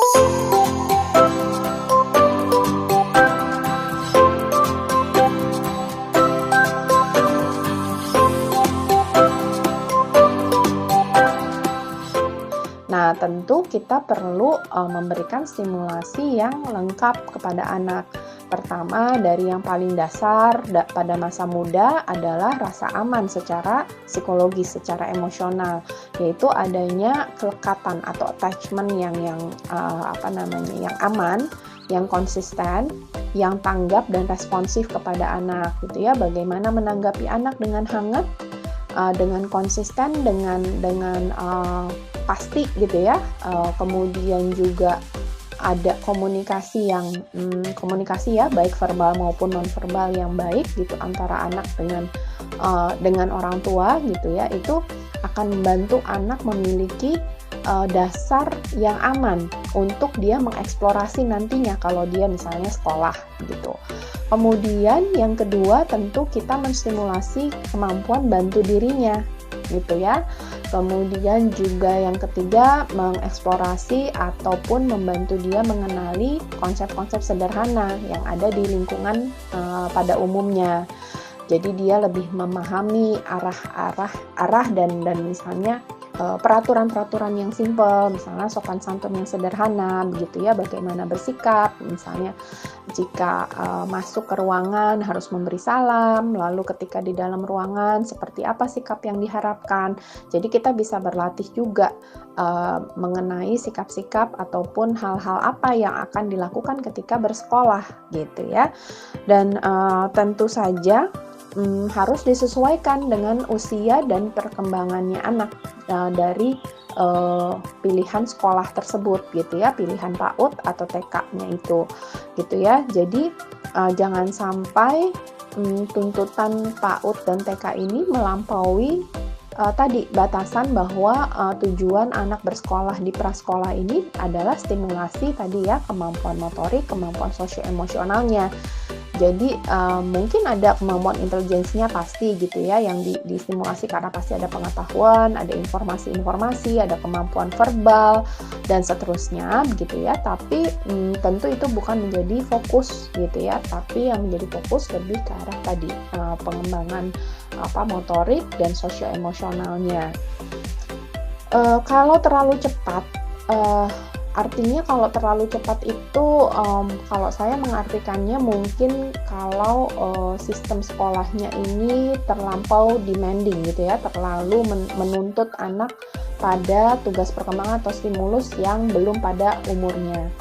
Nah, tentu kita perlu memberikan stimulasi yang lengkap kepada anak. Pertama, dari yang paling dasar pada masa muda adalah rasa aman secara psikologis, secara emosional, yaitu adanya kelekatan atau attachment yang yang aman, yang konsisten, yang tanggap dan responsif kepada anak, gitu ya. Bagaimana menanggapi anak dengan hangat, dengan konsisten, dengan pasti gitu ya. Kemudian juga ada komunikasi ya, baik verbal maupun non-verbal yang baik gitu antara anak dengan orang tua gitu ya. Itu akan membantu anak memiliki dasar yang aman untuk dia mengeksplorasi nantinya kalau dia misalnya sekolah gitu. Kemudian yang kedua, tentu kita menstimulasi kemampuan bantu dirinya gitu ya. Kemudian juga yang ketiga, mengeksplorasi ataupun membantu dia mengenali konsep-konsep sederhana yang ada di lingkungan pada umumnya. Jadi dia lebih memahami arah dan misalnya peraturan-peraturan yang simpel, misalnya sopan santun yang sederhana, begitu ya, bagaimana bersikap, misalnya jika masuk ke ruangan harus memberi salam, lalu ketika di dalam ruangan seperti apa sikap yang diharapkan. Jadi kita bisa berlatih juga mengenai sikap-sikap ataupun hal-hal apa yang akan dilakukan ketika bersekolah, gitu ya. Dan tentu saja harus disesuaikan dengan usia dan perkembangannya anak dari pilihan sekolah tersebut gitu ya, pilihan PAUD atau TK-nya itu gitu ya. Jadi jangan sampai tuntutan PAUD dan TK ini melampaui tadi batasan bahwa tujuan anak bersekolah di prasekolah ini adalah stimulasi tadi ya, kemampuan motorik, kemampuan sosio-emosionalnya. Jadi mungkin ada kemampuan intelijensinya pasti gitu ya yang distimulasi karena pasti ada pengetahuan, ada informasi-informasi, ada kemampuan verbal dan seterusnya begitu ya. Tapi tentu itu bukan menjadi fokus gitu ya, tapi yang menjadi fokus lebih ke arah tadi pengembangan motorik dan sosio-emosionalnya. Kalau terlalu cepat artinya kalau terlalu cepat itu kalau saya mengartikannya mungkin kalau sistem sekolahnya ini terlampau demanding gitu ya, terlalu menuntut anak pada tugas perkembangan atau stimulus yang belum pada umurnya.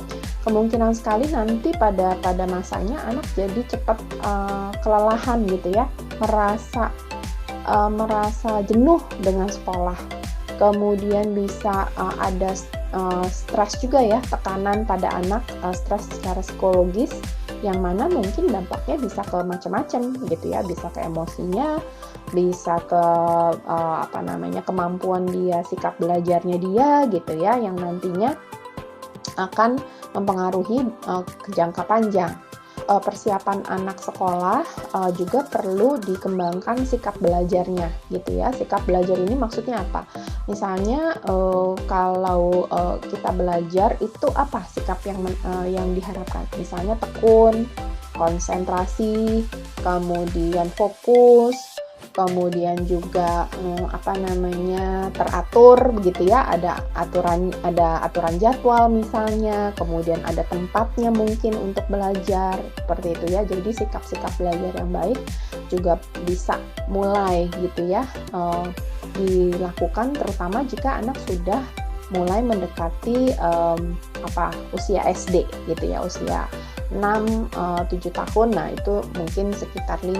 Kemungkinan sekali nanti pada masanya anak jadi cepat kelelahan gitu ya, merasa jenuh dengan sekolah. Kemudian bisa ada stres juga ya, tekanan pada anak, stres secara psikologis yang mana mungkin dampaknya bisa ke macam-macam gitu ya, bisa ke emosinya, bisa ke kemampuan dia, sikap belajarnya dia gitu ya, yang nantinya akan mempengaruhi ke jangka panjang. Persiapan anak sekolah juga perlu dikembangkan sikap belajarnya gitu ya. Sikap belajar ini maksudnya apa? Misalnya kalau kita belajar itu apa sikap yang diharapkan? Misalnya tekun, konsentrasi, kemudian fokus, kemudian juga teratur begitu ya, ada aturan jadwal misalnya, kemudian ada tempatnya mungkin untuk belajar seperti itu ya. Jadi sikap-sikap belajar yang baik juga bisa mulai gitu ya dilakukan, terutama jika anak sudah mulai mendekati usia SD gitu ya, usia 6-7 tahun. Nah itu mungkin sekitar 5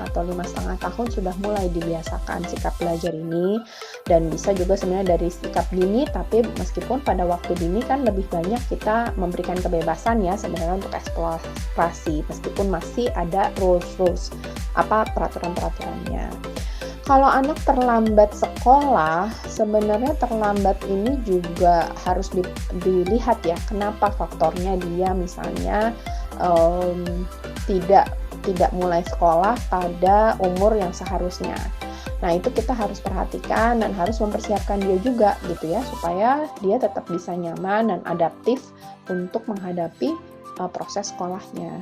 atau 5,5 tahun sudah mulai dibiasakan sikap belajar ini. Dan bisa juga sebenarnya dari sikap dini, tapi meskipun pada waktu dini kan lebih banyak kita memberikan kebebasan ya sebenarnya untuk eksplorasi, meskipun masih ada rules peraturan-peraturannya. Kalau anak terlambat sekolah, sebenarnya terlambat ini juga harus dilihat ya, kenapa faktornya dia misalnya tidak mulai sekolah pada umur yang seharusnya. Nah, itu kita harus perhatikan dan harus mempersiapkan dia juga gitu ya, supaya dia tetap bisa nyaman dan adaptif untuk menghadapi proses sekolahnya.